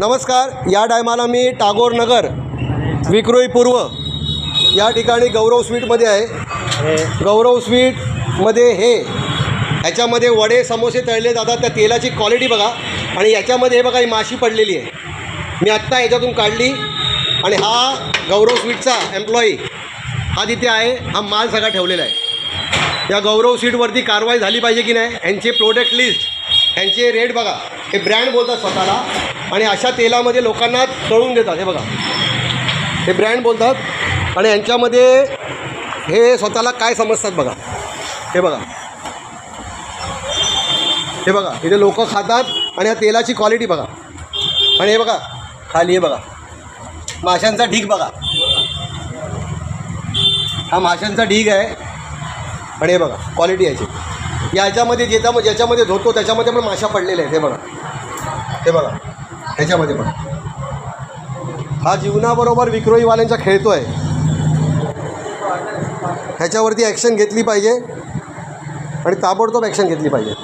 नमस्कार. या टायमाला मी टागोर नगर विक्रोळी पूर्व या ठिकाणी गौरव स्वीटमध्ये आहे. गौरव स्वीटमध्ये ह्याच्यामध्ये वडे समोसे तळले जातात. त्या तेलाची क्वालिटी बघा. आणि याच्यामध्ये हे बघा ही माशी पडलेली आहे. मी आत्ता याच्यातून काढली. आणि हा गौरव स्वीटचा एम्प्लॉई हा तिथे आहे. हा माल सगळा ठेवलेला आहे. या गौरव स्वीटवरती कारवाई झाली पाहिजे की नाही. यांचे प्रोडक्ट लिस्ट, यांचे रेट बघा. हे ब्रँड बोलतात स्वतःला आणि अशा तेलामध्ये लोकांना तळून देतात. हे बघा, हे ब्रँड बोलतात आणि यांच्यामध्ये हे स्वतःला काय समजतात बघा. हे बघा, हे बघा, इथे लोक खातात आणि या तेलाची क्वालिटी बघा. आणि हे बघा खाली, हे बघा माशांचा ढीग बघा. हा माशांचा ढीग आहे. आणि हे बघा क्वालिटी याची. याच्यामध्ये ज्याच्यामध्ये धुतो त्याच्यामध्ये पण माशा पडलेल्या आहेत. हे बघा, हे बघा ह्याच्यामध्ये पण. हा जीवनाबरोबर विक्रोळीवाल्यांचा खेळतो आहे. ह्याच्यावरती ॲक्शन घेतली पाहिजे आणि ताबडतोब ॲक्शन घेतली पाहिजे.